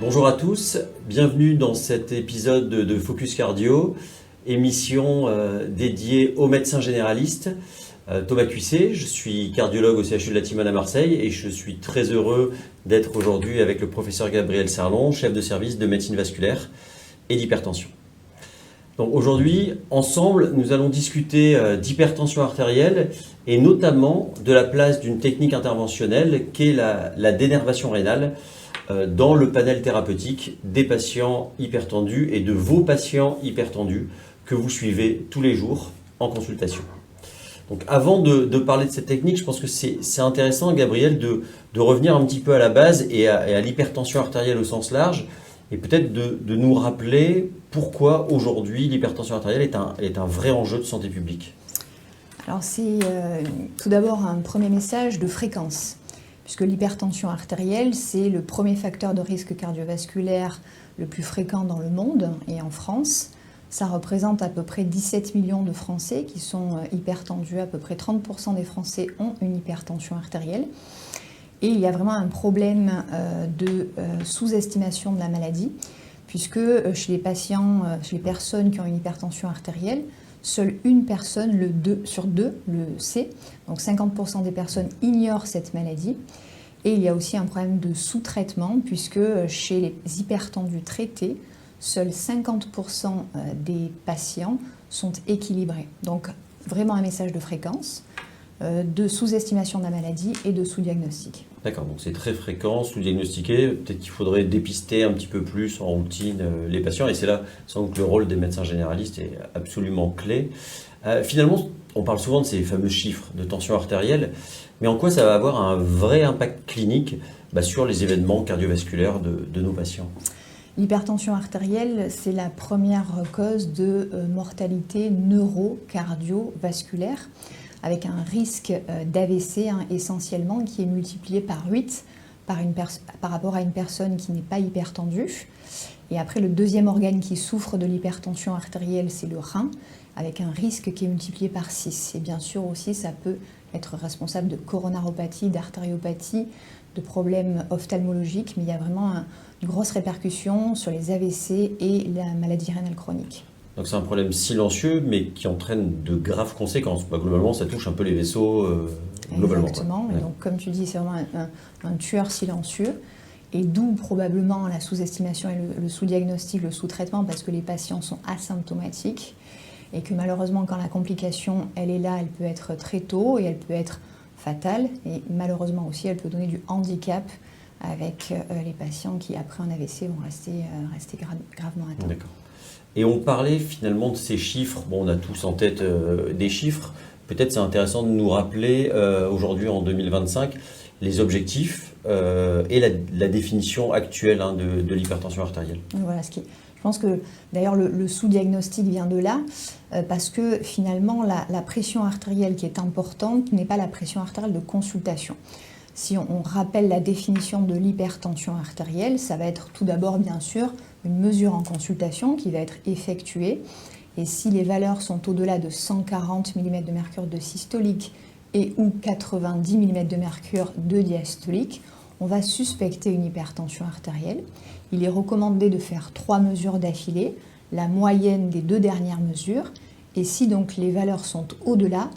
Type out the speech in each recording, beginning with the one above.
Bonjour à tous, bienvenue dans cet épisode de Focus Cardio, émission dédiée aux médecins généralistes. Thomas Cuissé, je suis cardiologue au CHU de la Timone à Marseille et je suis très heureux d'être aujourd'hui avec le professeur Gabriel Serlon, chef de service de médecine vasculaire et d'hypertension. Donc aujourd'hui, ensemble, nous allons discuter d'hypertension artérielle et notamment de la place d'une technique interventionnelle qu'est la dénervation rénale dans le panel thérapeutique des patients hypertendus et de vos patients hypertendus que vous suivez tous les jours en consultation. Donc avant de parler de cette technique, je pense que c'est intéressant, Gabriel, de revenir un petit peu à la base et à l'hypertension artérielle au sens large et peut-être de nous rappeler pourquoi aujourd'hui l'hypertension artérielle est un vrai enjeu de santé publique. Alors c'est tout d'abord un premier message de fréquence, puisque l'hypertension artérielle, c'est le premier facteur de risque cardiovasculaire le plus fréquent dans le monde et en France. Ça représente à peu près 17 millions de Français qui sont hypertendus. À peu près 30% des Français ont une hypertension artérielle. Et il y a vraiment un problème de sous-estimation de la maladie, puisque chez les patients, chez les personnes qui ont une hypertension artérielle, seule une personne sur deux le sait. Donc 50% des personnes ignorent cette maladie. Et il y a aussi un problème de sous-traitement, puisque chez les hypertendus traités, seuls 50% des patients sont équilibrés. Donc vraiment un message de fréquence, de sous-estimation de la maladie et de sous-diagnostic. D'accord, donc c'est très fréquent, sous-diagnostiqué. Peut-être qu'il faudrait dépister un petit peu plus en routine les patients. Et c'est là sans doute le rôle des médecins généralistes est absolument clé. Finalement, on parle souvent de ces fameux chiffres de tension artérielle. Mais en quoi ça va avoir un vrai impact clinique sur les événements cardiovasculaires de nos patients ? L'hypertension artérielle, c'est la première cause de mortalité neuro-cardiovasculaire, avec un risque d'AVC essentiellement qui est multiplié par 8 par rapport à une personne qui n'est pas hypertendue. Et après, le deuxième organe qui souffre de l'hypertension artérielle, c'est le rein, avec un risque qui est multiplié par 6. Et bien sûr aussi, ça peut être responsable de coronaropathie, d'artériopathie, de problèmes ophtalmologiques, mais il y a vraiment une grosse répercussion sur les AVC et la maladie rénale chronique. Donc c'est un problème silencieux, mais qui entraîne de graves conséquences. Globalement, ça touche un peu les vaisseaux globalement. Exactement. Ouais. Donc, comme tu dis, c'est vraiment un tueur silencieux. Et d'où probablement la sous-estimation et le sous-diagnostic, le sous-traitement, parce que les patients sont asymptomatiques. Et que malheureusement, quand la complication, elle est là, elle peut être très tôt et elle peut être fatale. Et malheureusement aussi, elle peut donner du handicap avec les patients qui, après un AVC, vont rester gravement atteints. D'accord. Et on parlait finalement de ces chiffres. Bon, on a tous en tête des chiffres. Peut-être c'est intéressant de nous rappeler aujourd'hui, en 2025, les objectifs et la définition actuelle de l'hypertension artérielle. Voilà, je pense que d'ailleurs le sous-diagnostic vient de là, parce que finalement la pression artérielle qui est importante n'est pas la pression artérielle de consultation. Si on rappelle la définition de l'hypertension artérielle, ça va être tout d'abord bien sûr une mesure en consultation qui va être effectuée. Et si les valeurs sont au-delà de 140 mm de mercure de systolique et ou 90 mm de mercure de diastolique, on va suspecter une hypertension artérielle. Il est recommandé de faire 3 mesures d'affilée, la moyenne des 2 dernières mesures. Et si donc les valeurs sont au-delà,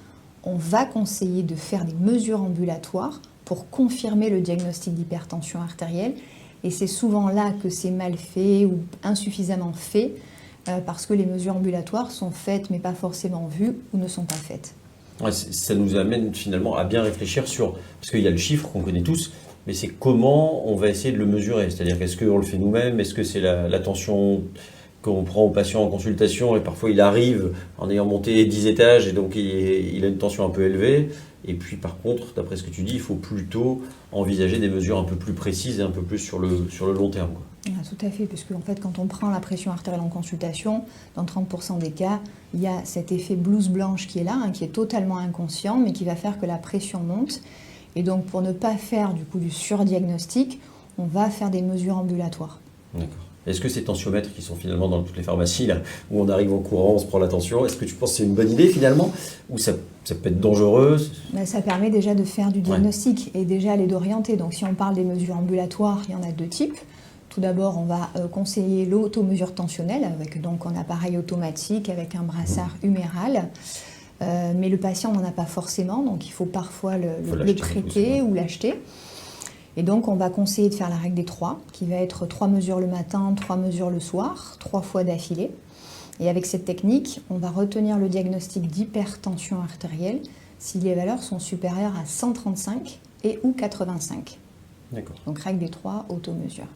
on va conseiller de faire des mesures ambulatoires pour confirmer le diagnostic d'hypertension artérielle. Et c'est souvent là que c'est mal fait ou insuffisamment fait, parce que les mesures ambulatoires sont faites mais pas forcément vues ou ne sont pas faites. Ouais, ça nous amène finalement à bien réfléchir parce qu'il y a le chiffre qu'on connaît tous, mais c'est comment on va essayer de le mesurer. C'est-à-dire qu'est-ce qu'on le fait nous-mêmes, est-ce que c'est la tension qu'on prend au patient en consultation et parfois il arrive en ayant monté 10 étages et donc il a une tension un peu élevée. Et puis par contre, d'après ce que tu dis, il faut plutôt envisager des mesures un peu plus précises et un peu plus sur le long terme. Tout à fait, puisque en fait, quand on prend la pression artérielle en consultation, dans 30% des cas, il y a cet effet blouse blanche qui est là, qui est totalement inconscient, mais qui va faire que la pression monte. Et donc pour ne pas faire du surdiagnostic, on va faire des mesures ambulatoires. D'accord. Est-ce que ces tensiomètres qui sont finalement dans toutes les pharmacies, là, où on arrive en courant, on se prend la tension, est-ce que tu penses que c'est une bonne idée finalement, ou ça peut être dangereux? Ça permet déjà de faire du diagnostic et déjà aller d'orienter. Donc si on parle des mesures ambulatoires, il y en a 2 types. Tout d'abord, on va conseiller l'automesure tensionnelle avec donc un appareil automatique avec un brassard huméral. Mais le patient n'en a pas forcément, donc il faut parfois le prêter ou l'acheter. Et donc, on va conseiller de faire la règle des 3, qui va être 3 mesures le matin, 3 mesures le soir, 3 fois d'affilée. Et avec cette technique, on va retenir le diagnostic d'hypertension artérielle si les valeurs sont supérieures à 135 et ou 85. D'accord. Donc, règle des 3, automesure.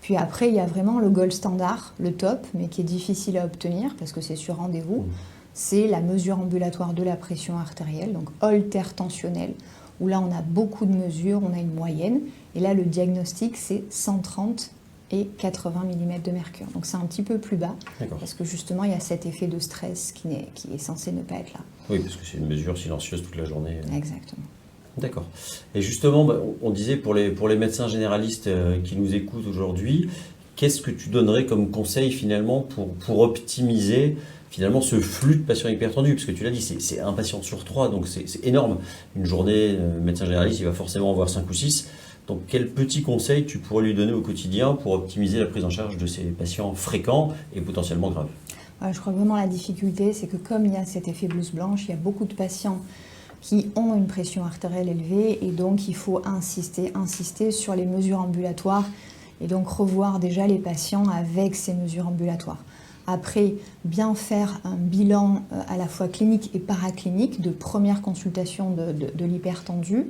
Puis après, il y a vraiment le gold standard, le top, mais qui est difficile à obtenir parce que c'est sur rendez-vous. C'est la mesure ambulatoire de la pression artérielle, donc holter tensionnel, où là on a beaucoup de mesures, on a une moyenne, et là le diagnostic c'est 130 et 80 mm de mercure. Donc c'est un petit peu plus bas, parce que justement il y a cet effet de stress qui est censé ne pas être là. Oui, parce que c'est une mesure silencieuse toute la journée. Exactement. D'accord. Et justement, on disait pour les médecins généralistes qui nous écoutent aujourd'hui, qu'est-ce que tu donnerais comme conseil finalement pour optimiser finalement ce flux de patients hypertendus? Parce que tu l'as dit, c'est un patient sur 3, donc c'est énorme. Une journée, médecin généraliste, il va forcément en voir 5 ou 6. Donc quel petit conseil tu pourrais lui donner au quotidien pour optimiser la prise en charge de ces patients fréquents et potentiellement graves? Je crois vraiment la difficulté, c'est que comme il y a cet effet blouse blanche, il y a beaucoup de patients qui ont une pression artérielle élevée et donc il faut insister sur les mesures ambulatoires et donc revoir déjà les patients avec ces mesures ambulatoires. Après, bien faire un bilan à la fois clinique et paraclinique de première consultation de l'hypertendu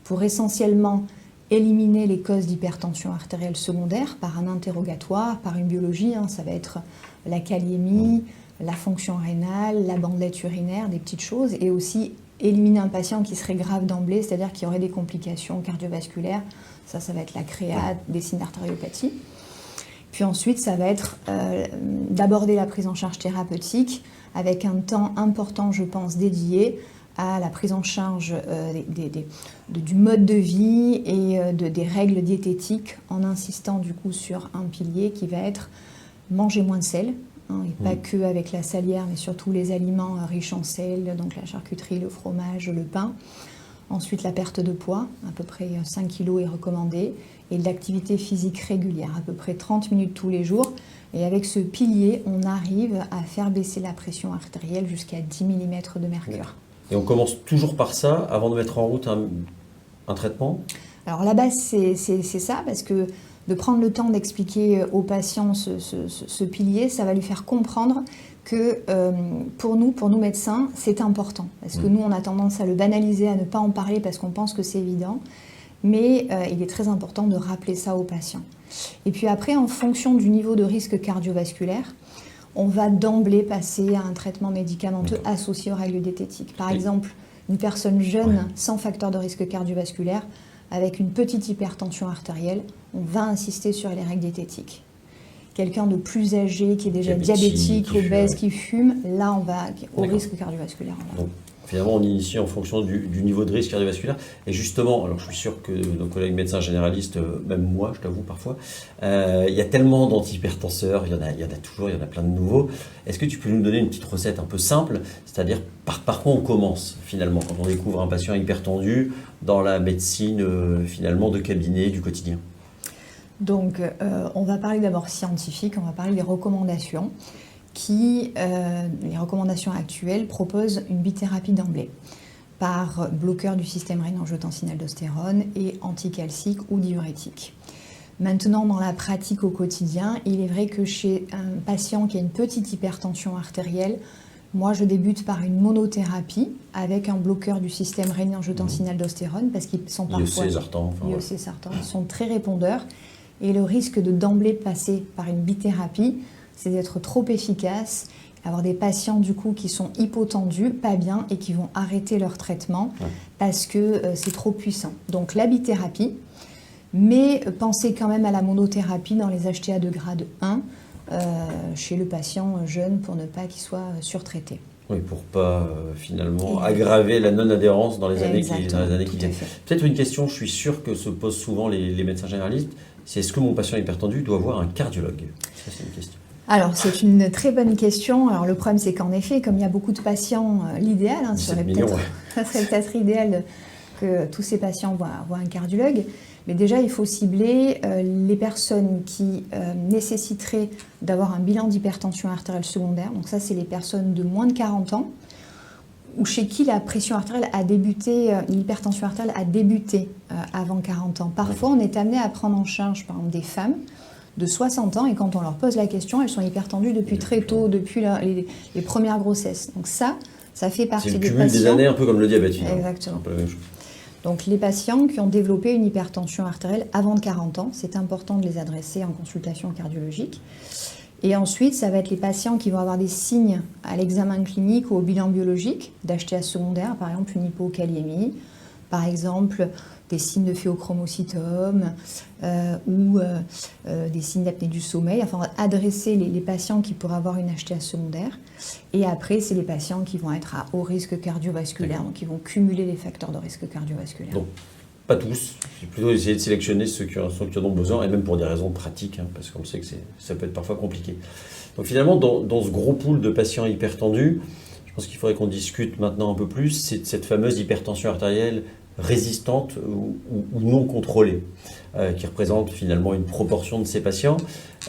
pour essentiellement éliminer les causes d'hypertension artérielle secondaire par un interrogatoire, par une biologie. Ça va être la kaliémie, la fonction rénale, la bandelette urinaire, des petites choses, et aussi éliminer un patient qui serait grave d'emblée, c'est-à-dire qui aurait des complications cardiovasculaires. Ça va être la créate, des signes d'artériopathie. Puis ensuite, ça va être d'aborder la prise en charge thérapeutique avec un temps important, je pense, dédié à la prise en charge du mode de vie et des règles diététiques en insistant du coup sur un pilier qui va être manger moins de sel, et pas que avec la salière, mais surtout les aliments riches en sel, donc la charcuterie, le fromage, le pain. Ensuite, la perte de poids, à peu près 5 kg est recommandée, et de l'activité physique régulière, à peu près 30 minutes tous les jours. Et avec ce pilier, on arrive à faire baisser la pression artérielle jusqu'à 10 mm de mercure. Et on commence toujours par ça, avant de mettre en route un traitement? Alors la base, c'est ça, parce que de prendre le temps d'expliquer aux patients ce pilier, ça va lui faire comprendre que pour nous médecins, c'est important. Parce que nous, on a tendance à le banaliser, à ne pas en parler parce qu'on pense que c'est évident. Mais il est très important de rappeler ça aux patients. Et puis après, en fonction du niveau de risque cardiovasculaire, on va d'emblée passer à un traitement médicamenteux associé aux règles diététiques. Par exemple, une personne jeune sans facteur de risque cardiovasculaire, avec une petite hypertension artérielle, on va insister sur les règles diététiques. Quelqu'un de plus âgé, qui est déjà diabétique, obèse, qui fume, là on va au risque cardiovasculaire. Donc, finalement, on initie en fonction du niveau de risque cardiovasculaire. Et justement, alors je suis sûr que nos collègues médecins généralistes, même moi, je t'avoue parfois, il y a tellement d'antihypertenseurs, il y en a toujours, il y en a plein de nouveaux. Est-ce que tu peux nous donner une petite recette un peu simple, c'est-à-dire par quoi on commence finalement quand on découvre un patient hypertendu dans la médecine finalement de cabinet du quotidien? Donc, on va parler d'abord scientifique, on va parler des recommandations les recommandations actuelles proposent une bithérapie d'emblée par bloqueur du système rénin-angiotensin-aldostérone et anticalcique ou diurétique. Maintenant, dans la pratique au quotidien, il est vrai que chez un patient qui a une petite hypertension artérielle, moi je débute par une monothérapie avec un bloqueur du système rénin-angiotensin-aldostérone parce qu'ils sont parfois ils sont très répondeurs et le risque de d'emblée passer par une bithérapie, c'est d'être trop efficace, avoir des patients du coup qui sont hypotendus, pas bien, et qui vont arrêter leur traitement parce que c'est trop puissant. Donc la bithérapie, mais pensez quand même à la monothérapie dans les HTA de grade 1 chez le patient jeune pour ne pas qu'il soit surtraité. Oui, pour pas finalement aggraver la non-adhérence dans les années qui viennent. Peut-être une question, je suis sûr que se posent souvent les médecins généralistes, c'est est-ce que mon patient hypertendu doit voir un cardiologue? Ça, c'est une question. Alors, c'est une très bonne question. Alors, le problème, c'est qu'en effet, comme il y a beaucoup de patients, l'idéal, ça serait peut-être l'idéal que tous ces patients voient un cardiologue. Mais déjà, il faut cibler les personnes qui nécessiteraient d'avoir un bilan d'hypertension artérielle secondaire. Donc ça, c'est les personnes de moins de 40 ans ou chez qui la pression artérielle a débuté, l'hypertension artérielle a débuté avant 40 ans. Parfois, on est amené à prendre en charge, par exemple, des femmes de 60 ans, et quand on leur pose la question, elles sont hypertendues depuis très tôt, depuis les premières grossesses. Donc ça fait partie des patients... C'est le cumul des années, un peu comme le diabète, finalement. Exactement. C'est un peu la même chose. Donc les patients qui ont développé une hypertension artérielle avant de 40 ans, c'est important de les adresser en consultation cardiologique. Et ensuite, ça va être les patients qui vont avoir des signes à l'examen clinique ou au bilan biologique d'HTA secondaire, par exemple une hypokaliémie, par exemple des signes de phéochromocytome ou des signes d'apnée du sommeil. Enfin, on va adresser les patients qui pourraient avoir une HTA secondaire. Et après, c'est les patients qui vont être à haut risque cardiovasculaire, donc qui vont cumuler les facteurs de risque cardiovasculaire. Donc, pas tous, c'est plutôt essayer de sélectionner ceux qui en ont besoin, et même pour des raisons pratiques, parce qu'on sait que ça peut être parfois compliqué. Donc finalement, dans ce gros pool de patients hypertendus, je pense qu'il faudrait qu'on discute maintenant un peu plus, c'est cette fameuse hypertension artérielle résistante ou non contrôlée, qui représente finalement une proportion de ces patients.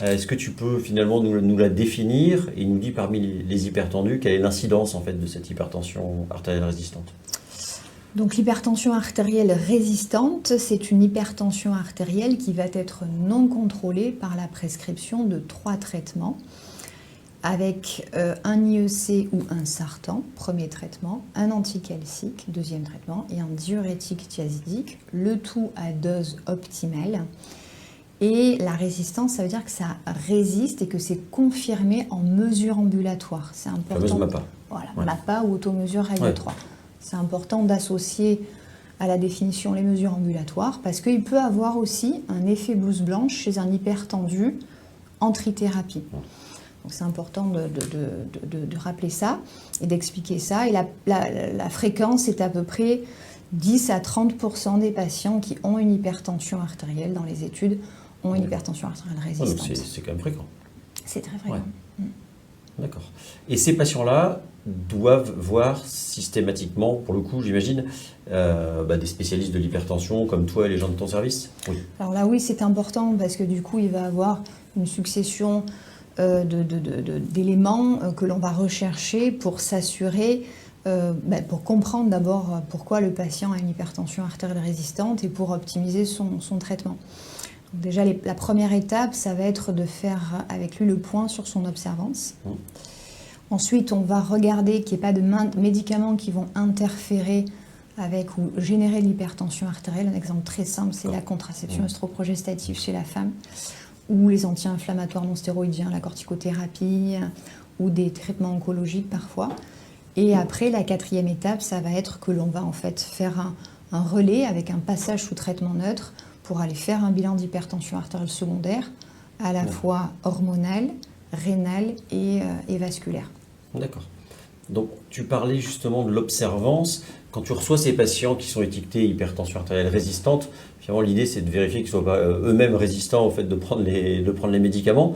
Est-ce que tu peux finalement nous la définir et nous dire parmi les hypertendus, quelle est l'incidence en fait de cette hypertension artérielle résistante ? Donc l'hypertension artérielle résistante, c'est une hypertension artérielle qui va être non contrôlée par la prescription de 3 traitements avec un IEC ou un sartan, premier traitement, un anticalcique, deuxième traitement, et un diurétique thiazidique, le tout à dose optimale. Et la résistance, ça veut dire que ça résiste et que c'est confirmé en mesure ambulatoire. C'est important. La fameuse MAPA. Voilà, ouais. MAPA ou automesure règle 3. C'est important d'associer à la définition les mesures ambulatoires parce qu'il peut avoir aussi un effet blouse blanche chez un hypertendu en trithérapie. Donc c'est important de rappeler ça et d'expliquer ça. Et la fréquence est à peu près 10 à 30% des patients qui ont une hypertension artérielle dans les études ont une hypertension artérielle résistante. Donc c'est quand même fréquent. C'est très fréquent. Ouais. D'accord. Et ces patients-là doivent voir systématiquement, pour le coup, j'imagine, des spécialistes de l'hypertension comme toi et les gens de ton service ? Oui. Alors là, oui, c'est important parce que du coup, il va avoir une succession d'éléments que l'on va rechercher pour s'assurer, pour comprendre d'abord pourquoi le patient a une hypertension artérielle résistante et pour optimiser son traitement. Donc déjà, la première étape, ça va être de faire avec lui le point sur son observance. Ensuite, on va regarder qu'il n'y ait pas de médicaments qui vont interférer avec ou générer de l'hypertension artérielle. Un exemple très simple, c'est la contraception œstroprogestative chez la femme, ou les anti-inflammatoires non stéroïdiens, la corticothérapie, ou des traitements oncologiques parfois. Et après, la quatrième étape, ça va être que l'on va en fait faire un relais avec un passage sous traitement neutre pour aller faire un bilan d'hypertension artérielle secondaire, à la fois hormonale, rénale et vasculaire. D'accord. Donc tu parlais justement de l'observance. Quand tu reçois ces patients qui sont étiquetés hypertension artérielle résistante, finalement l'idée c'est de vérifier qu'ils ne soient pas eux-mêmes résistants au fait de prendre les médicaments.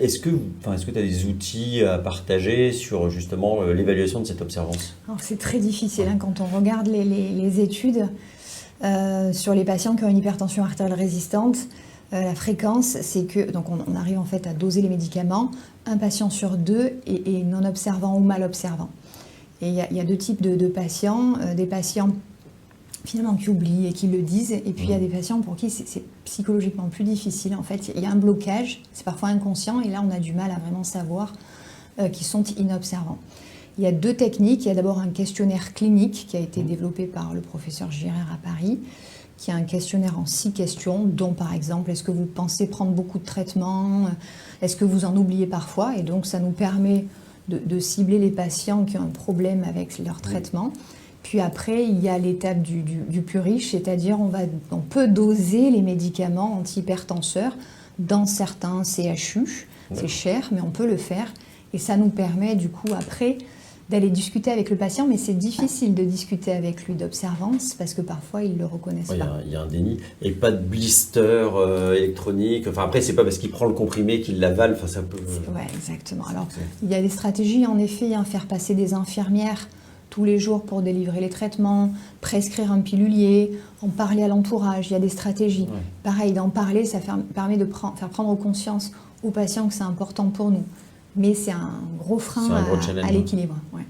Est-ce que tu as des outils à partager sur justement l'évaluation de cette observance ? Alors, c'est très difficile quand on regarde les études sur les patients qui ont une hypertension artérielle résistante. La fréquence, c'est que donc on arrive en fait à doser les médicaments, un patient sur 2 et non observant ou mal observant. Et il y a 2 types de patients, des patients finalement qui oublient et qui le disent, et puis il y a des patients pour qui c'est psychologiquement plus difficile. En fait, il y a un blocage, c'est parfois inconscient, et là on a du mal à vraiment savoir qu'ils sont inobservants. Il y a 2 techniques. Il y a d'abord un questionnaire clinique qui a été développé par le professeur Girard à Paris, qui est un questionnaire en 6 questions, dont par exemple, est-ce que vous pensez prendre beaucoup de traitements ? Est-ce que vous en oubliez parfois ? Et donc ça nous permet de cibler les patients qui ont un problème avec leur traitement. Puis après, il y a l'étape du plus riche, c'est-à-dire on peut doser les médicaments antihypertenseurs dans certains CHU. C'est cher, mais on peut le faire. Et ça nous permet du coup après d'aller discuter avec le patient, mais c'est difficile de discuter avec lui d'observance parce que parfois ils ne le reconnaissent pas. Il y a un déni. Et pas de blister électronique. Enfin, après, c'est pas parce qu'il prend le comprimé qu'il l'avale. Ça peut... Oui, exactement. Alors, il y a des stratégies, en effet, faire passer des infirmières tous les jours pour délivrer les traitements, prescrire un pilulier, en parler à l'entourage, il y a des stratégies. Ouais. Pareil, d'en parler, ça permet de faire prendre conscience aux patients que c'est important pour nous. Mais c'est un gros frein à l'équilibre. Ouais.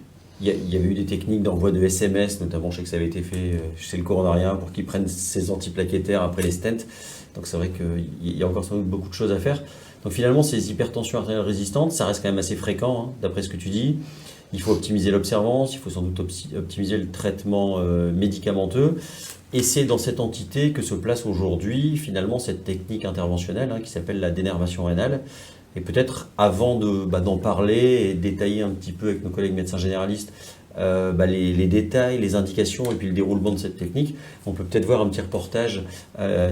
Il y avait eu des techniques d'envoi de SMS, notamment je sais que ça avait été fait chez le coronarien pour qu'ils prennent ces antiplaquettaires après les stents. Donc c'est vrai qu'il y a encore sans doute beaucoup de choses à faire. Donc finalement, ces hypertensions artérielles résistantes, ça reste quand même assez fréquent, hein, d'après ce que tu dis. Il faut optimiser l'observance, il faut sans doute optimiser le traitement médicamenteux. Et c'est dans cette entité que se place aujourd'hui finalement cette technique interventionnelle qui s'appelle la dénervation rénale. Et peut-être avant d'en parler et détailler un petit peu avec nos collègues médecins généralistes les détails, les indications et puis le déroulement de cette technique, on peut peut-être voir un petit reportage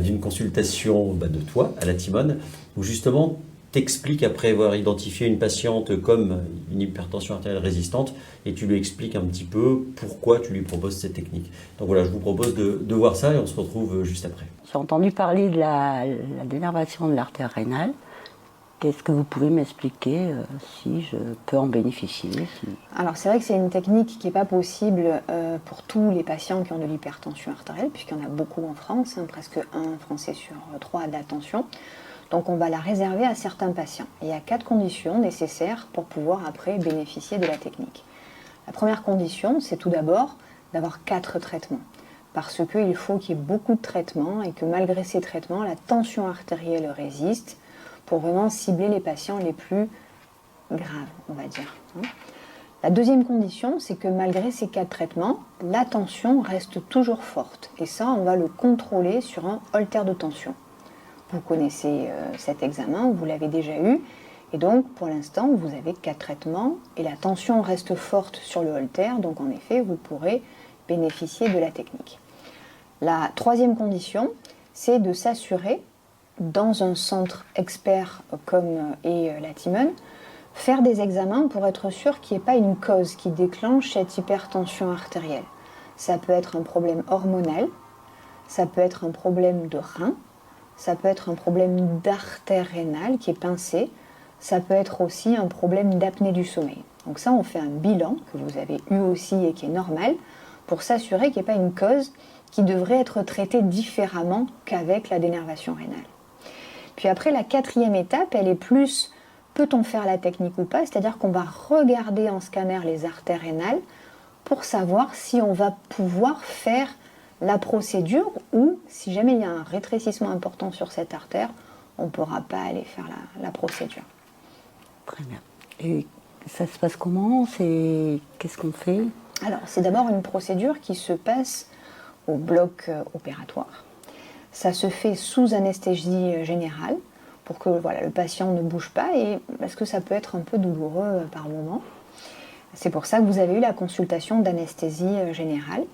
d'une consultation de toi à la Timone où justement t'expliques après avoir identifié une patiente comme une hypertension artérielle résistante et tu lui expliques un petit peu pourquoi tu lui proposes cette technique. Donc voilà, je vous propose de voir ça et on se retrouve juste après. J'ai entendu parler de la dénervation de l'artère rénale. Qu'est-ce que vous pouvez m'expliquer si je peux en bénéficier? Alors c'est vrai que c'est une technique qui n'est pas possible pour tous les patients qui ont de l'hypertension artérielle, puisqu'il y en a beaucoup en France, presque un Français sur 3 a de la tension. Donc on va la réserver à certains patients. Et il y a 4 conditions nécessaires pour pouvoir après bénéficier de la technique. La première condition, c'est tout d'abord d'avoir 4 traitements. Parce qu'il faut qu'il y ait beaucoup de traitements et que malgré ces traitements, la tension artérielle résiste pour vraiment cibler les patients les plus graves, on va dire. La deuxième condition, c'est que malgré ces 4 traitements, la tension reste toujours forte. Et ça, on va le contrôler sur un holter de tension. Vous connaissez cet examen, vous l'avez déjà eu. Et donc, pour l'instant, vous avez 4 traitements et la tension reste forte sur le holter. Donc, en effet, vous pourrez bénéficier de la technique. La troisième condition, c'est de s'assurer, dans un centre expert comme est la Timone, faire des examens pour être sûr qu'il n'y ait pas une cause qui déclenche cette hypertension artérielle. Ça peut être un problème hormonal, ça peut être un problème de rein, ça peut être un problème d'artère rénale qui est pincée, ça peut être aussi un problème d'apnée du sommeil. Donc ça, on fait un bilan que vous avez eu aussi et qui est normal pour s'assurer qu'il n'y ait pas une cause qui devrait être traitée différemment qu'avec la dénervation rénale. Puis après, la quatrième étape, elle est plus, peut-on faire la technique ou pas? C'est-à-dire qu'on va regarder en scanner les artères rénales pour savoir si on va pouvoir faire la procédure ou, si jamais il y a un rétrécissement important sur cette artère, on ne pourra pas aller faire la procédure. Très bien. Et ça se passe comment? Qu'est-ce qu'on fait? Alors, c'est d'abord une procédure qui se passe au bloc opératoire. Ça se fait sous anesthésie générale pour que le patient ne bouge pas et parce que ça peut être un peu douloureux par moment. C'est pour ça que vous avez eu la consultation d'anesthésie générale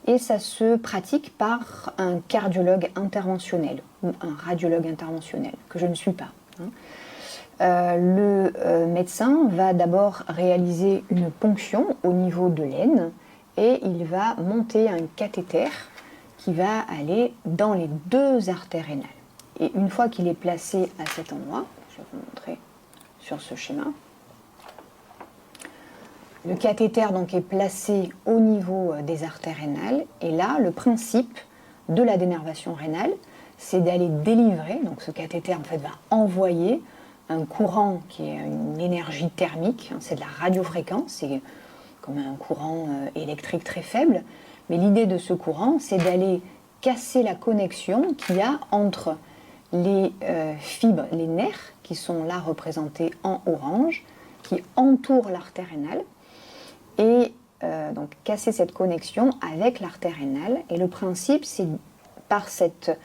et ça se pratique par un cardiologue interventionnel ou un radiologue interventionnel, que je ne suis pas. Le médecin va d'abord réaliser une ponction au niveau de l'aine et il va monter un cathéter qui va aller dans les 2 artères rénales. Et une fois qu'il est placé à cet endroit, je vais vous montrer sur ce schéma, le cathéter donc est placé au niveau des artères rénales et là, le principe de la dénervation rénale, c'est d'aller délivrer, donc ce cathéter en fait va envoyer un courant qui est une énergie thermique, c'est de la radiofréquence, c'est comme un courant électrique très faible, mais l'idée de ce courant, c'est d'aller casser la connexion qu'il y a entre les fibres, les nerfs, qui sont là représentés en orange, qui entourent l'artère rénale, et donc casser cette connexion avec l'artère rénale. Et le principe, c'est par cette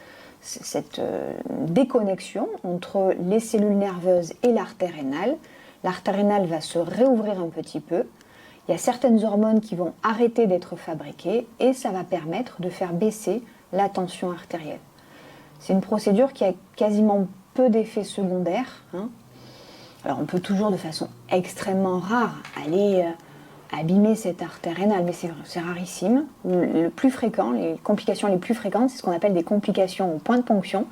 déconnexion entre les cellules nerveuses et l'artère rénale va se réouvrir un petit peu. Il y a certaines hormones qui vont arrêter d'être fabriquées et ça va permettre de faire baisser la tension artérielle. C'est une procédure qui a quasiment peu d'effets secondaires. Alors on peut toujours de façon extrêmement rare aller abîmer cette artère rénale, mais c'est rarissime. Le plus fréquent, les complications les plus fréquentes, c'est ce qu'on appelle des complications au point de ponction,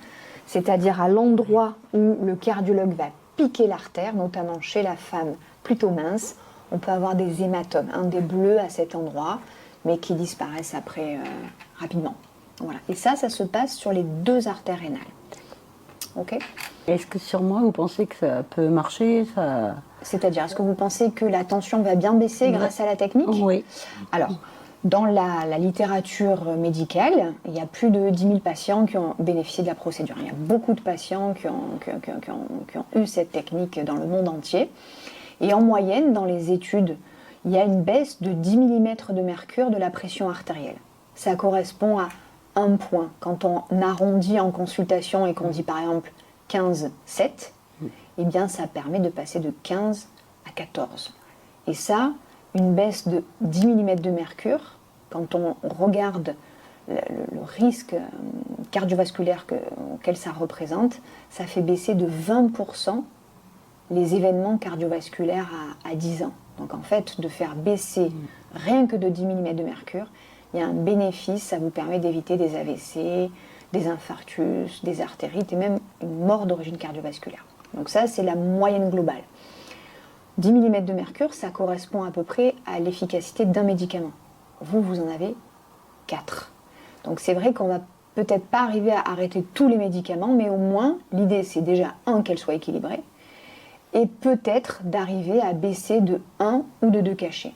c'est-à-dire à l'endroit où le cardiologue va piquer l'artère, notamment chez la femme plutôt mince. on peut avoir des hématomes, des bleus à cet endroit, mais qui disparaissent après rapidement. Voilà. Et ça se passe sur les 2 artères rénales. Ok ? Est-ce que sur moi, vous pensez que ça peut marcher C'est-à-dire, est-ce que vous pensez que la tension va bien baisser grâce à la technique ? Oui. Alors, dans la littérature médicale, il y a plus de 10 000 patients qui ont bénéficié de la procédure. Il y a beaucoup de patients qui ont eu cette technique dans le monde entier. Et en moyenne, dans les études, il y a une baisse de 10 mm de mercure de la pression artérielle. Ça correspond à 1 point. Quand on arrondit en consultation et qu'on dit par exemple 15, 7, eh bien ça permet de passer de 15 à 14. Et ça, une baisse de 10 mm de mercure, quand on regarde le risque cardiovasculaire auquel ça représente, ça fait baisser de 20% les événements cardiovasculaires à 10 ans. Donc en fait, de faire baisser rien que de 10 mm de mercure, il y a un bénéfice, ça vous permet d'éviter des AVC, des infarctus, des artérites et même une mort d'origine cardiovasculaire. Donc ça, c'est la moyenne globale. 10 mm de mercure, ça correspond à peu près à l'efficacité d'un médicament. Vous en avez 4. Donc c'est vrai qu'on va peut-être pas arriver à arrêter tous les médicaments, mais au moins, l'idée c'est déjà, qu'elle soit équilibrée, et peut-être d'arriver à baisser de 1 ou de 2 cachets.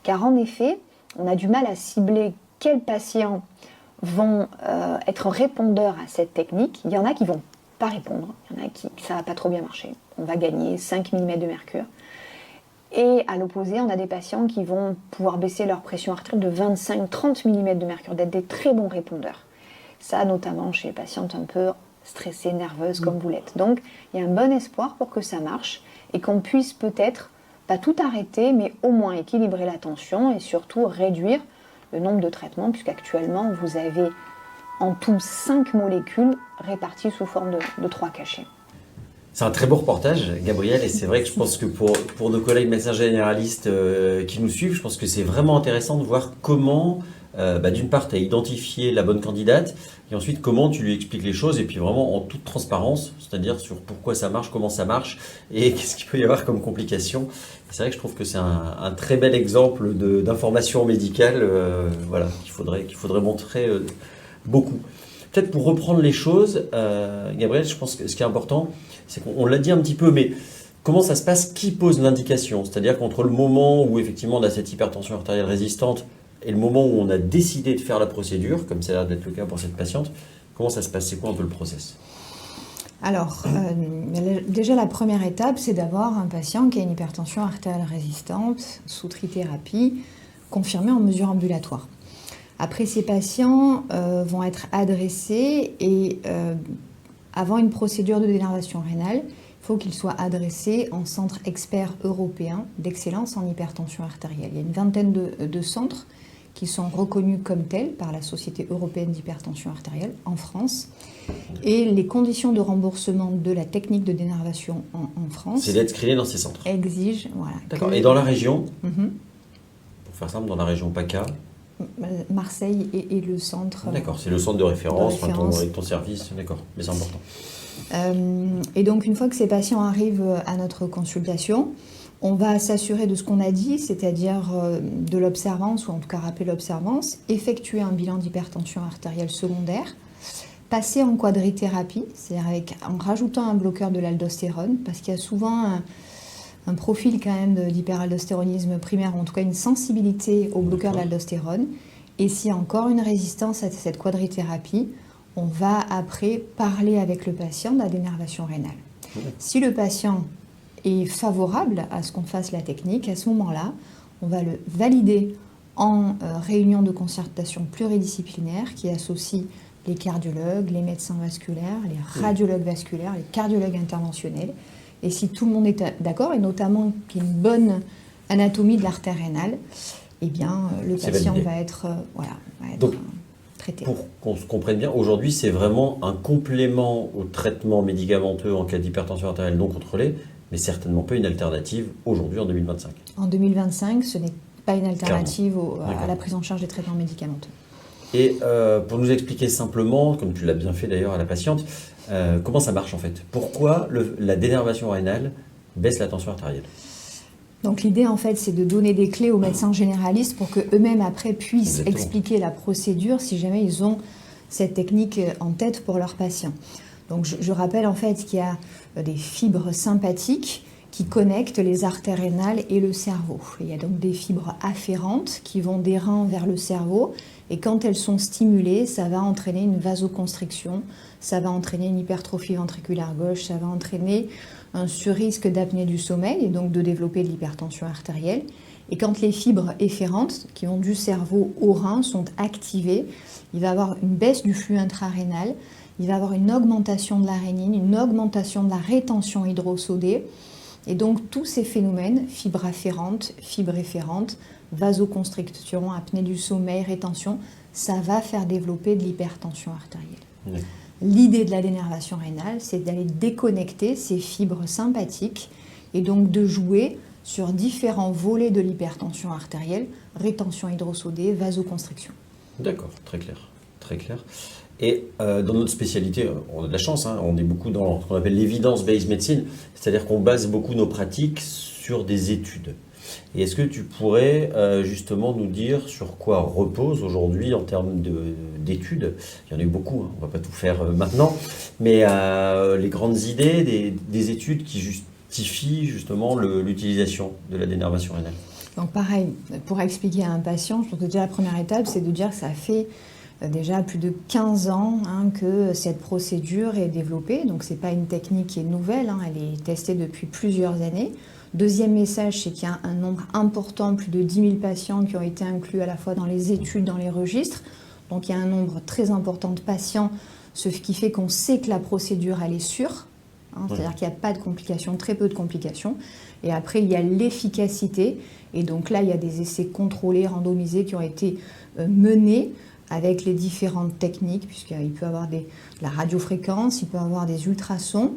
Car en effet, on a du mal à cibler quels patients vont être répondeurs à cette technique. Il y en a qui ne vont pas répondre, il y en a qui ça ne va pas trop bien marcher. On va gagner 5 mm de mercure. Et à l'opposé, on a des patients qui vont pouvoir baisser leur pression artérielle de 25-30 mm de mercure, d'être des très bons répondeurs. Ça, notamment chez les patientes un peu stressées, nerveuses, comme vous l'êtes. Donc, il y a un bon espoir pour que ça marche et qu'on puisse peut-être, pas tout arrêter, mais au moins équilibrer la tension et surtout réduire le nombre de traitements, puisqu'actuellement, vous avez en tout 5 molécules réparties sous forme de 3 cachets. C'est un très beau reportage, Gabrielle, et c'est vrai que je pense que pour nos collègues médecins généralistes qui nous suivent, je pense que c'est vraiment intéressant de voir comment, d'une part, tu as identifié la bonne candidate, et ensuite comment tu lui expliques les choses, et puis vraiment en toute transparence, c'est-à-dire sur pourquoi ça marche, comment ça marche, et qu'est-ce qu'il peut y avoir comme complications. C'est vrai que je trouve que c'est un très bel exemple d'information médicale qu'il faudrait montrer beaucoup. Peut-être pour reprendre les choses, Gabrielle, je pense que ce qui est important, c'est qu'on l'a dit un petit peu, mais comment ça se passe? Qui pose l'indication? C'est-à-dire qu'entre le moment où effectivement on a cette hypertension artérielle résistante et le moment où on a décidé de faire la procédure, comme ça a l'air d'être le cas pour cette patiente, comment ça se passe? C'est quoi un peu le process? Alors, déjà la première étape, c'est d'avoir un patient qui a une hypertension artérielle résistante sous trithérapie, confirmée en mesure ambulatoire. Après, ces patients vont être adressés et avant une procédure de dénervation rénale, il faut qu'ils soient adressés en centre expert européen d'excellence en hypertension artérielle. Il y a une vingtaine de centres qui sont reconnus comme tels par la Société européenne d'hypertension artérielle en France. Et les conditions de remboursement de la technique de dénervation en France... C'est d'être screené dans ces centres. ...exige... Voilà, d'accord. Et dans la région, pour faire simple, dans la région PACA, Marseille est le centre... D'accord, c'est le centre de référence. Avec ton service, d'accord, mais c'est important. Et donc, une fois que ces patients arrivent à notre consultation, on va s'assurer de ce qu'on a dit, c'est-à-dire de l'observance, ou en tout cas rappeler l'observance, effectuer un bilan d'hypertension artérielle secondaire, passer en quadrithérapie, c'est-à-dire en rajoutant un bloqueur de l'aldostérone, parce qu'il y a souvent un profil quand même d'hyperaldostéronisme primaire, ou en tout cas une sensibilité au bloqueur de l'aldostérone. Et s'il y a encore une résistance à cette quadrithérapie, on va après parler avec le patient de la dénervation rénale. Si le patient est favorable à ce qu'on fasse la technique, à ce moment-là, on va le valider en réunion de concertation pluridisciplinaire qui associe les cardiologues, les médecins vasculaires, les radiologues vasculaires, les cardiologues interventionnels. Et si tout le monde est d'accord, et notamment qu'il y a une bonne anatomie de l'artère rénale, eh bien, le patient va être Donc, traité. Pour qu'on se comprenne bien, aujourd'hui, c'est vraiment un complément au traitement médicamenteux en cas d'hypertension artérielle non contrôlée, mais certainement pas une alternative aujourd'hui en 2025. En 2025, ce n'est pas une alternative à la prise en charge des traitements médicamenteux. Et pour nous expliquer simplement, comme tu l'as bien fait d'ailleurs à la patiente, comment ça marche en fait? Pourquoi la dénervation rénale baisse la tension artérielle? Donc l'idée en fait c'est de donner des clés aux médecins généralistes pour qu'eux-mêmes après puissent Exactement. expliquer la procédure si jamais ils ont cette technique en tête pour leurs patients. Donc je rappelle en fait qu'il y a des fibres sympathiques qui connectent les artères rénales et le cerveau. Il y a donc des fibres afférentes qui vont des reins vers le cerveau et quand elles sont stimulées, ça va entraîner une vasoconstriction, ça va entraîner une hypertrophie ventriculaire gauche, ça va entraîner un surrisque d'apnée du sommeil et donc de développer de l'hypertension artérielle. Et quand les fibres efférentes qui vont du cerveau au rein sont activées, il va y avoir une baisse du flux intrarénal, il va y avoir une augmentation de la rénine, une augmentation de la rétention hydrosodée. Et donc tous ces phénomènes, fibres afférentes, fibres efférentes, vasoconstriction, apnée du sommeil, rétention, ça va faire développer de l'hypertension artérielle. Oui. L'idée de la dénervation rénale, c'est d'aller déconnecter ces fibres sympathiques et donc de jouer sur différents volets de l'hypertension artérielle, rétention hydrosodée, vasoconstriction. D'accord, très clair. Très clair. Et dans notre spécialité, on a de la chance, hein, on est beaucoup dans ce qu'on appelle l'evidence-based medicine, c'est-à-dire qu'on base beaucoup nos pratiques sur des études. Et est-ce que tu pourrais justement nous dire sur quoi repose aujourd'hui en termes d'études? Il y en a eu beaucoup, hein, on ne va pas tout faire maintenant, mais les grandes idées des études qui justifient justement l'utilisation de la dénervation rénale. Donc pareil, pour expliquer à un patient, je pense que déjà la première étape, c'est de dire que ça fait déjà plus de 15 ans que cette procédure est développée. Donc ce n'est pas une technique qui est nouvelle, elle est testée depuis plusieurs années. Deuxième message, c'est qu'il y a un nombre important, plus de 10 000 patients qui ont été inclus à la fois dans les études, dans les registres. Donc il y a un nombre très important de patients, ce qui fait qu'on sait que la procédure, elle est sûre. C'est-à-dire qu'il n'y a pas de complications, très peu de complications. Et après, il y a l'efficacité. Et donc là, il y a des essais contrôlés, randomisés qui ont été menés avec les différentes techniques, puisqu'il peut y avoir de la radiofréquence, il peut y avoir des ultrasons,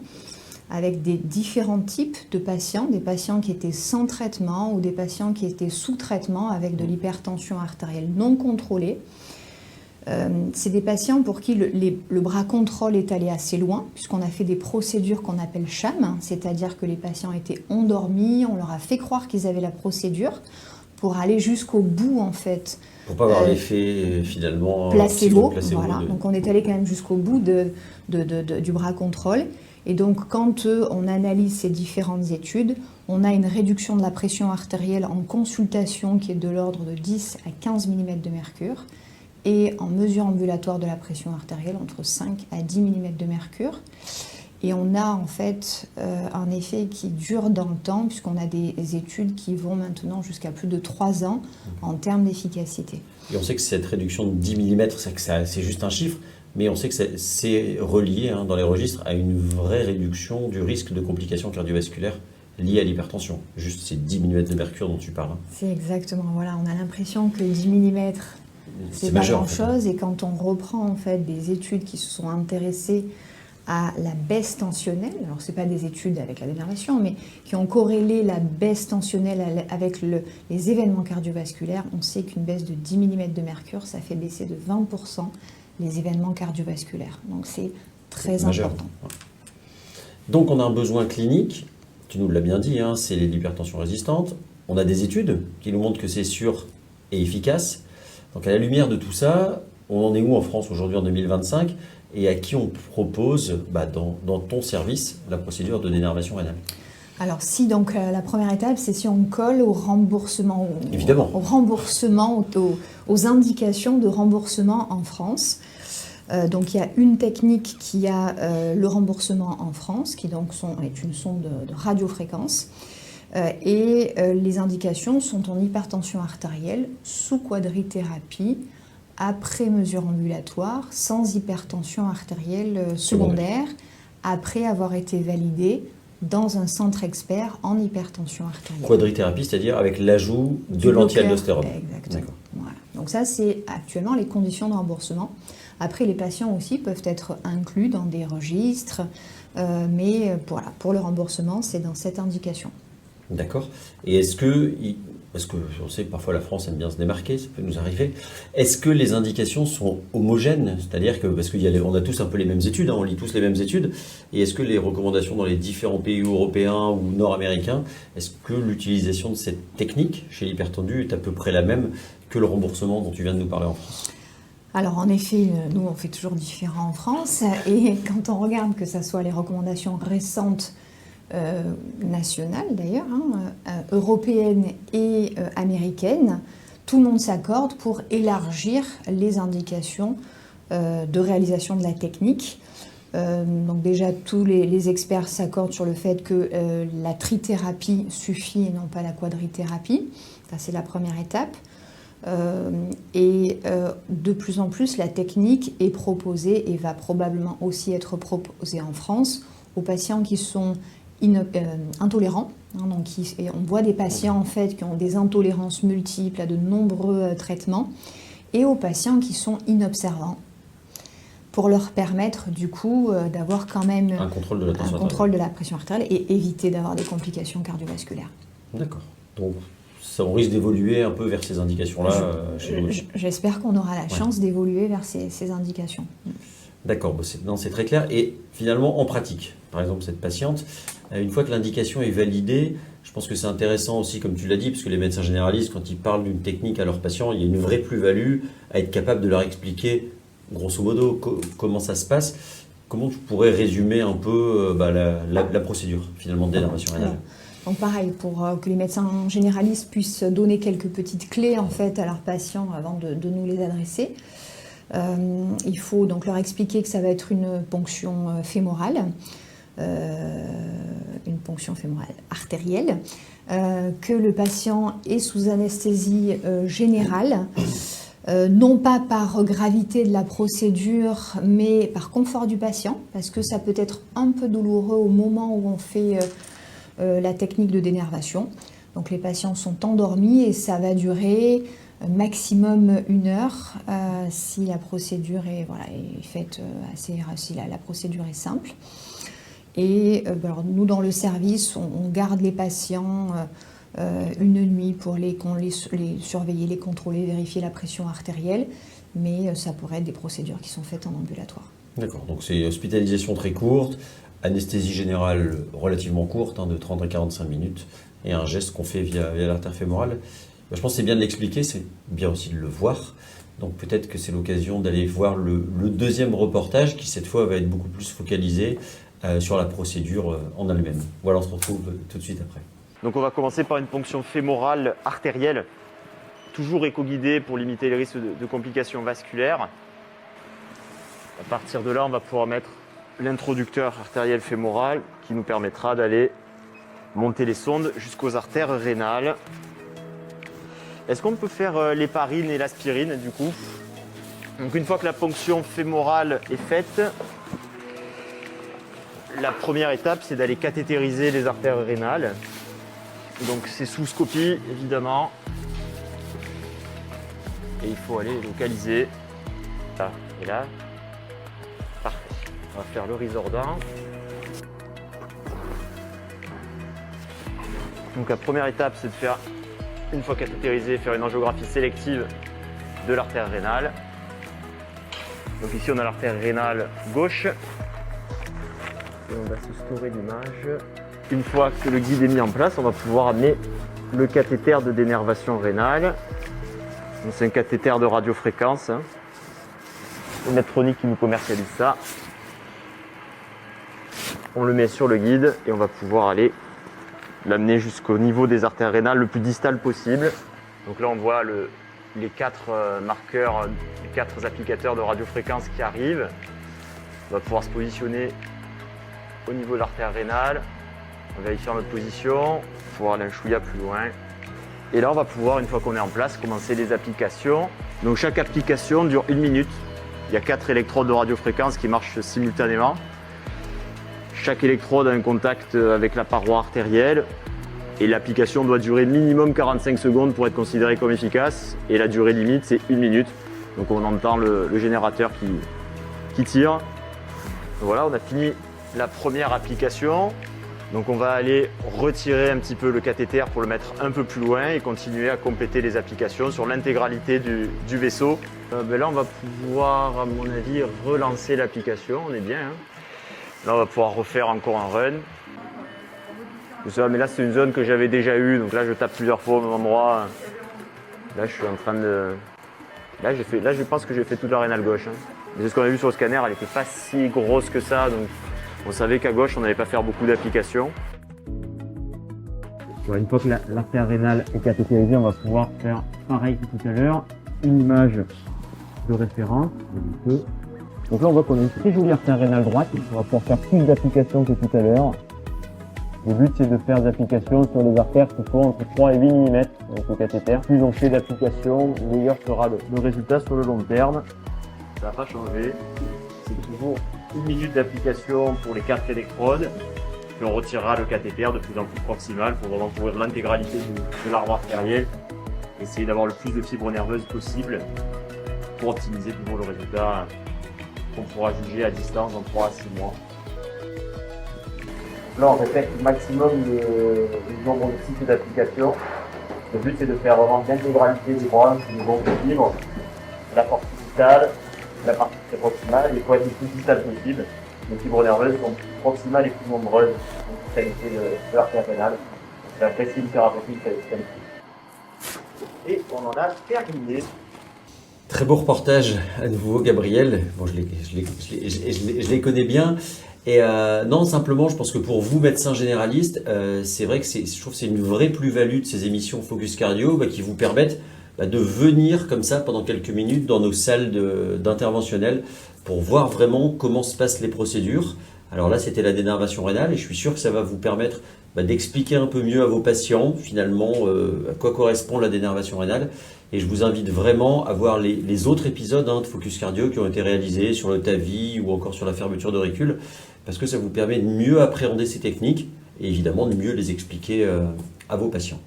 avec des différents types de patients, des patients qui étaient sans traitement ou des patients qui étaient sous traitement avec de l'hypertension artérielle non contrôlée. C'est des patients pour qui le bras contrôle est allé assez loin, puisqu'on a fait des procédures qu'on appelle sham, c'est-à-dire que les patients étaient endormis, on leur a fait croire qu'ils avaient la procédure pour aller jusqu'au bout en fait. Pour pas avoir l'effet finalement placebo. Voilà. Donc on est allé quand même jusqu'au bout du bras contrôle. Et donc quand on analyse ces différentes études, on a une réduction de la pression artérielle en consultation qui est de l'ordre de 10 à 15 mm de mercure et en mesure ambulatoire de la pression artérielle entre 5 à 10 mm de mercure. Et on a en fait un effet qui dure dans le temps puisqu'on a des études qui vont maintenant jusqu'à plus de 3 ans en termes d'efficacité. Et on sait que cette réduction de 10 mm, c'est juste un chiffre, mais on sait que c'est relié dans les registres à une vraie réduction du risque de complications cardiovasculaires liées à l'hypertension. Juste ces 10 mm de mercure dont tu parles. C'est exactement, voilà, on a l'impression que 10 mm, c'est pas grand-chose. Et quand on reprend en fait des études qui se sont intéressées à la baisse tensionnelle, alors ce n'est pas des études avec la dénervation, mais qui ont corrélé la baisse tensionnelle avec les événements cardiovasculaires, on sait qu'une baisse de 10 mm de mercure, ça fait baisser de 20% les événements cardiovasculaires. Donc c'est très important. Donc on a un besoin clinique, tu nous l'as bien dit, c'est l'hypertension résistante. On a des études qui nous montrent que c'est sûr et efficace. Donc à la lumière de tout ça, on en est où en France aujourd'hui en 2025 et à qui on propose dans ton service la procédure de dénervation rénale? Alors si donc la première étape, c'est si on colle au remboursement, évidemment, aux indications de remboursement en France. Donc il y a une technique qui a le remboursement en France, qui donc est une sonde de radiofréquence. Et les indications sont en hypertension artérielle, sous quadrithérapie, après mesure ambulatoire, sans hypertension artérielle secondaire, après avoir été validée dans un centre expert en hypertension artérielle. Quadrithérapie, c'est-à-dire avec l'ajout de l'anti-aldostérone. Exactement. Voilà. Donc ça, c'est actuellement les conditions de remboursement. Après, les patients aussi peuvent être inclus dans des registres, mais voilà, pour le remboursement, c'est dans cette indication. D'accord. Et est-ce que parce qu'on sait que parfois la France aime bien se démarquer, ça peut nous arriver, est-ce que les indications sont homogènes? C'est-à-dire que, parce qu'on a tous un peu les mêmes études, hein, on lit tous les mêmes études, et est-ce que les recommandations dans les différents pays européens ou nord-américains, est-ce que l'utilisation de cette technique chez l'hypertendu est à peu près la même que le remboursement dont tu viens de nous parler en France? Alors en effet, nous on fait toujours différent en France, et quand on regarde que ce soit les recommandations récentes, nationales d'ailleurs, européennes et américaines, tout le monde s'accorde pour élargir les indications de réalisation de la technique. Donc déjà, tous les experts s'accordent sur le fait que la trithérapie suffit et non pas la quadrithérapie. Ça, c'est la première étape. De plus en plus, la technique est proposée et va probablement aussi être proposée en France aux patients qui sont intolérants. Donc on voit des patients en fait qui ont des intolérances multiples à de nombreux traitements, et aux patients qui sont inobservants, pour leur permettre du coup d'avoir quand même un contrôle de la pression artérielle et éviter d'avoir des complications cardiovasculaires. D'accord. Donc ça, on risque d'évoluer un peu vers ces indications-là chez nous. J'espère qu'on aura la chance d'évoluer vers ces indications. D'accord, c'est très clair. Et finalement, en pratique, par exemple, cette patiente, une fois que l'indication est validée, je pense que c'est intéressant aussi, comme tu l'as dit, parce que les médecins généralistes, quand ils parlent d'une technique à leurs patients, il y a une vraie plus-value à être capable de leur expliquer, grosso modo, comment ça se passe. Comment tu pourrais résumer un peu la procédure, finalement, de dénervation rénale? Donc pareil, pour que les médecins généralistes puissent donner quelques petites clés en fait à leurs patients avant de nous les adresser. Il faut donc leur expliquer que ça va être une ponction fémorale, artérielle, que le patient est sous anesthésie générale, non pas par gravité de la procédure, mais par confort du patient, parce que ça peut être un peu douloureux au moment où on fait la technique de dénervation. Donc les patients sont endormis et ça va durer maximum 1 heure si la procédure est faite si la procédure est simple. Et alors nous dans le service, on garde les patients une nuit pour les surveiller, les contrôler, vérifier la pression artérielle, mais ça pourrait être des procédures qui sont faites en ambulatoire. D'accord, donc c'est hospitalisation très courte, anesthésie générale relativement courte, de 30 à 45 minutes, et un geste qu'on fait via l'artère fémorale. Je pense que c'est bien de l'expliquer, c'est bien aussi de le voir. Donc peut-être que c'est l'occasion d'aller voir le deuxième reportage qui cette fois va être beaucoup plus focalisé sur la procédure en elle-même. Voilà, on se retrouve tout de suite après. Donc on va commencer par une ponction fémorale artérielle, toujours éco-guidée pour limiter les risques de complications vasculaires. À partir de là, on va pouvoir mettre l'introducteur artériel fémoral qui nous permettra d'aller monter les sondes jusqu'aux artères rénales. Est-ce qu'on peut faire l'héparine et l'aspirine du coup? Donc une fois que la ponction fémorale est faite, la première étape c'est d'aller cathétériser les artères rénales. Donc c'est sous scopie évidemment. Et il faut aller localiser là et là. Parfait. On va faire le Risordan. Donc la première étape c'est de faire, une fois cathétérisé, faire une angiographie sélective de l'artère rénale. Donc ici on a l'artère rénale gauche. Et on va se staurer l'image. Une fois que le guide est mis en place, on va pouvoir amener le cathéter de dénervation rénale. C'est un cathéter de radiofréquence. C'est Medtronic qui nous commercialise ça. On le met sur le guide et on va pouvoir aller l'amener jusqu'au niveau des artères rénales le plus distal possible. Donc là on voit les 4 marqueurs, les 4 applicateurs de radiofréquence qui arrivent. On va pouvoir se positionner au niveau de l'artère rénale, en vérifiant notre position, pouvoir aller un chouïa plus loin. Et là on va pouvoir, une fois qu'on est en place, commencer les applications. Donc chaque application dure 1 minute. Il y a 4 électrodes de radiofréquence qui marchent simultanément. Chaque électrode a un contact avec la paroi artérielle et l'application doit durer minimum 45 secondes pour être considérée comme efficace, et la durée limite c'est 1 minute. Donc on entend le générateur qui tire. Voilà, on a fini la première application. Donc on va aller retirer un petit peu le cathéter pour le mettre un peu plus loin et continuer à compléter les applications sur l'intégralité du vaisseau. Là on va pouvoir, à mon avis, relancer l'application, on est bien. Hein. Là on va pouvoir refaire encore un run. Mais là c'est une zone que j'avais déjà eue, donc là je tape plusieurs fois au même endroit. Là je suis en train de... Là je pense que j'ai fait toute la rénale gauche. Hein. Mais ce qu'on a vu sur le scanner, elle n'était pas si grosse que ça, donc on savait qu'à gauche, on n'allait pas faire beaucoup d'applications. Une fois que l'artère rénale est cathétérisée, on va pouvoir faire pareil que tout à l'heure, une image de référence. Donc là, on voit qu'on a une très jolie artère rénale droite. On va pouvoir faire plus d'applications que tout à l'heure. Le but, c'est de faire des applications sur les artères qui sont entre 3 et 8 mm avec le cathéter. Plus on fait d'applications, meilleur sera le résultat sur le long terme. Ça n'a pas changé. C'est toujours 1 minute d'application pour les 4 électrodes. Puis on retirera le cathéter de plus en plus proximal pour vraiment couvrir l'intégralité de l'arbre artériel. Essayer d'avoir le plus de fibres nerveuses possible pour optimiser toujours le résultat qu'on pourra juger à distance dans 3 à 6 mois. Là, on répète le maximum du nombre de cycles d'application. Le but, c'est de faire vraiment l'intégralité des bras, du bon fibres, la partie distale, la partie très proximale, et pour être le plus distal possible. Les fibres nerveuses sont plus proximales et plus nombreuses dans la qualité de l'artère rénale. C'est un précis thérapeutique qualifié. Et on en a terminé. Très beau reportage à nouveau, Gabriel. Bon, je les connais bien. Et non, simplement, je pense que pour vous, médecins généralistes, c'est vrai que je trouve que c'est une vraie plus-value de ces émissions Focus Cardio qui vous permettent de venir comme ça pendant quelques minutes dans nos salles d'interventionnel pour voir vraiment comment se passent les procédures. Alors là, c'était la dénervation rénale et je suis sûr que ça va vous permettre d'expliquer un peu mieux à vos patients finalement à quoi correspond la dénervation rénale. Et je vous invite vraiment à voir les autres épisodes de Focus Cardio qui ont été réalisés sur le TAVI ou encore sur la fermeture d'auricule, parce que ça vous permet de mieux appréhender ces techniques et évidemment de mieux les expliquer à vos patients.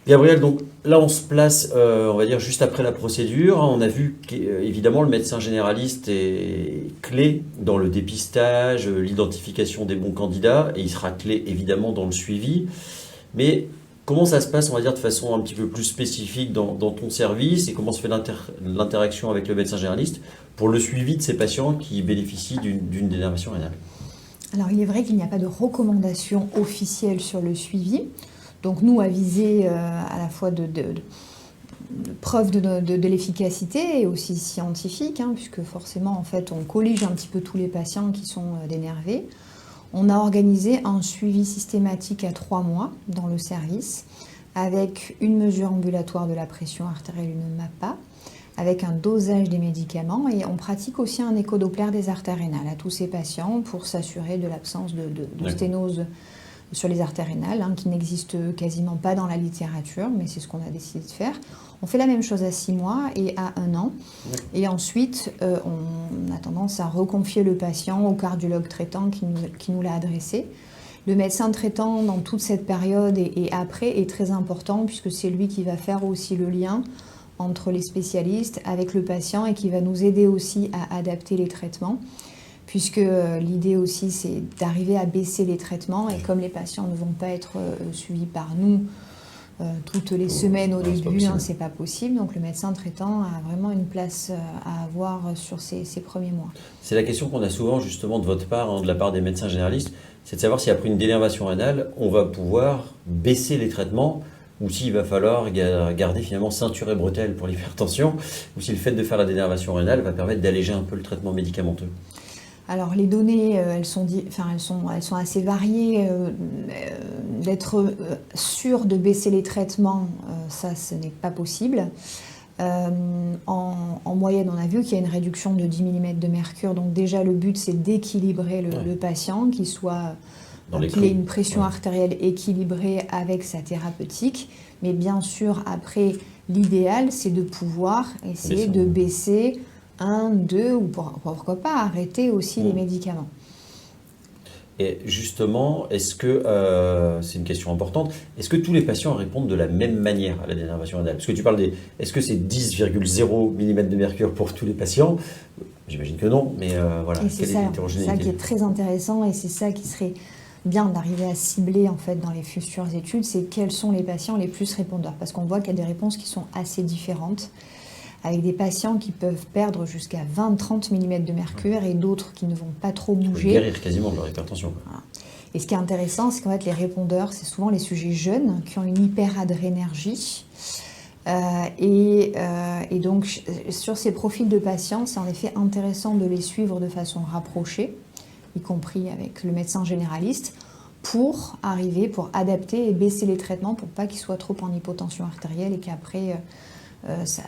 Gabriel, donc là on se place, on va dire, juste après la procédure. On a vu qu'évidemment le médecin généraliste est clé dans le dépistage, l'identification des bons candidats, et il sera clé évidemment dans le suivi. Mais comment ça se passe, on va dire, de façon un petit peu plus spécifique dans ton service, et comment se fait l'interaction avec le médecin généraliste pour le suivi de ces patients qui bénéficient d'une dénervation rénale? Alors il est vrai qu'il n'y a pas de recommandation officielle sur le suivi. Donc nous, à viser à la fois de preuve de l'efficacité et aussi scientifique, puisque forcément, en fait, on collige un petit peu tous les patients qui sont dénervés. On a organisé un suivi systématique à 3 mois dans le service, avec une mesure ambulatoire de la pression artérielle, une MAPA, avec un dosage des médicaments, et on pratique aussi un échodoppler des artères rénales à tous ces patients pour s'assurer de l'absence de sténose sur les artères rénales, qui n'existe quasiment pas dans la littérature, mais c'est ce qu'on a décidé de faire. On fait la même chose à 6 mois et à 1 an. Et ensuite, on a tendance à reconfier le patient au cardiologue traitant qui nous l'a adressé. Le médecin traitant, dans toute cette période et après, est très important, puisque c'est lui qui va faire aussi le lien entre les spécialistes avec le patient et qui va nous aider aussi à adapter les traitements, puisque l'idée aussi, c'est d'arriver à baisser les traitements. Et comme les patients ne vont pas être suivis par nous toutes les semaines au début, c'est pas possible. Donc le médecin traitant a vraiment une place à avoir sur ces premiers mois. C'est la question qu'on a souvent justement de votre part, de la part des médecins généralistes, c'est de savoir si après une dénervation rénale, on va pouvoir baisser les traitements, ou s'il va falloir garder finalement ceinture et bretelles pour l'hypertension, ou si le fait de faire la dénervation rénale va permettre d'alléger un peu le traitement médicamenteux. Alors les données, elles sont assez variées. D'être sûr de baisser les traitements, ça, ce n'est pas possible. En moyenne, on a vu qu'il y a une réduction de 10 mm de mercure. Donc déjà, le but, c'est d'équilibrer le patient, qu'il ait une pression artérielle équilibrée avec sa thérapeutique. Mais bien sûr, après, l'idéal, c'est de pouvoir essayer de baisser 1, 2, ou pourquoi pas arrêter aussi les médicaments. Et justement, est-ce que, c'est une question importante, est-ce que tous les patients répondent de la même manière à la dénervation rénale? Parce que tu parles est-ce que c'est 10,0 mm de mercure pour tous les patients? J'imagine que non, mais voilà. Et c'est ça qui est très intéressant, et c'est ça qui serait bien d'arriver à cibler en fait dans les futures études, c'est quels sont les patients les plus répondeurs. Parce qu'on voit qu'il y a des réponses qui sont assez différentes, avec des patients qui peuvent perdre jusqu'à 20-30 mm de mercure et d'autres qui ne vont pas trop bouger. Guérir quasiment de leur hypertension. Voilà. Et ce qui est intéressant, c'est qu'en fait, les répondeurs, c'est souvent les sujets jeunes qui ont une hyperadrénergie. Et donc, sur ces profils de patients, c'est en effet intéressant de les suivre de façon rapprochée, y compris avec le médecin généraliste, pour adapter et baisser les traitements pour pas qu'ils soient trop en hypotension artérielle et qu'après, ça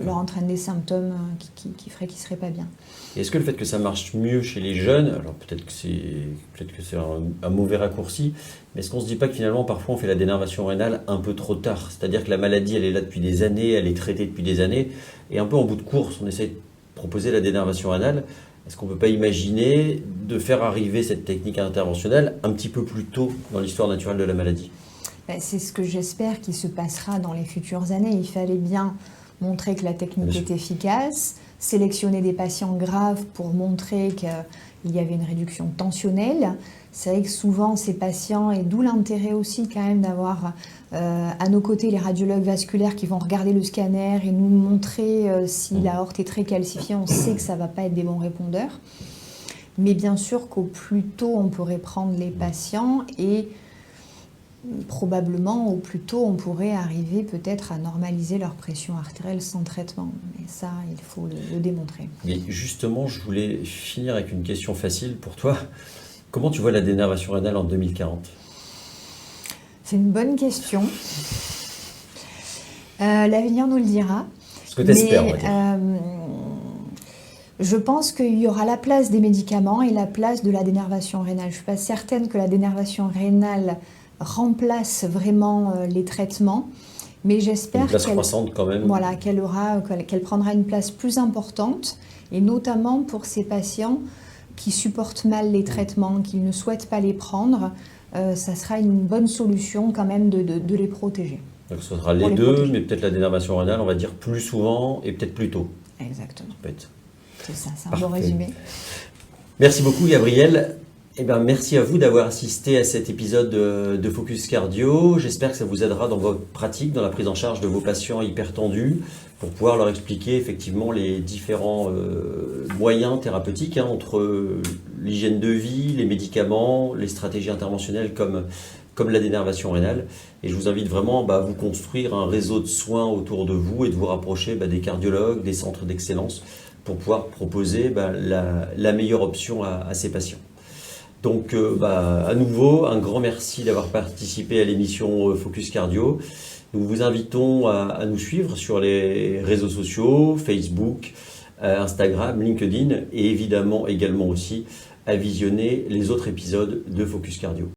leur entraîne des symptômes qui feraient qu'ils ne seraient pas bien. Et est-ce que le fait que ça marche mieux chez les jeunes, alors peut-être que c'est un mauvais raccourci, mais est-ce qu'on ne se dit pas que finalement parfois on fait la dénervation rénale un peu trop tard? C'est-à-dire que la maladie elle est là depuis des années, elle est traitée depuis des années, et un peu en bout de course on essaie de proposer la dénervation rénale. Est-ce qu'on ne peut pas imaginer de faire arriver cette technique interventionnelle un petit peu plus tôt dans l'histoire naturelle de la maladie? C'est ce que j'espère qui se passera dans les futures années. Il fallait bien montrer que la technique est efficace, sélectionner des patients graves pour montrer qu'il y avait une réduction tensionnelle. C'est vrai que souvent ces patients, et d'où l'intérêt aussi quand même d'avoir à nos côtés les radiologues vasculaires qui vont regarder le scanner et nous montrer si l'aorte est très calcifiée, on sait que ça ne va pas être des bons répondeurs. Mais bien sûr qu'au plus tôt on pourrait prendre les patients et probablement au plus tôt on pourrait arriver peut-être à normaliser leur pression artérielle sans traitement. Mais ça, il faut le démontrer. Et justement, je voulais finir avec une question facile pour toi. Comment tu vois la dénervation rénale en 2040 ? C'est une bonne question. L'avenir nous le dira. Ce que tu espères, on va dire. Je pense qu'il y aura la place des médicaments et la place de la dénervation rénale. Je ne suis pas certaine que la dénervation rénale remplace vraiment les traitements, mais j'espère croissante quand même. Voilà, qu'elle prendra une place plus importante, et notamment pour ces patients qui supportent mal les traitements, qui ne souhaitent pas les prendre, ça sera une bonne solution quand même de les protéger. Donc ce sera les deux, mais peut-être la dénervation rénale, on va dire plus souvent et peut-être plus tôt. Exactement. C'est ça, c'est un Parfait. bon résumé. Merci beaucoup Gabriel. Eh bien, merci à vous d'avoir assisté à cet épisode de Focus Cardio. J'espère que ça vous aidera dans votre pratique, dans la prise en charge de vos patients hypertendus, pour pouvoir leur expliquer effectivement les différents moyens thérapeutiques entre l'hygiène de vie, les médicaments, les stratégies interventionnelles comme la dénervation rénale. Et je vous invite vraiment à vous construire un réseau de soins autour de vous et de vous rapprocher des cardiologues, des centres d'excellence pour pouvoir proposer la meilleure option à ces patients. Donc, à nouveau, un grand merci d'avoir participé à l'émission Focus Cardio. Nous vous invitons à nous suivre sur les réseaux sociaux, Facebook, Instagram, LinkedIn et évidemment également aussi à visionner les autres épisodes de Focus Cardio.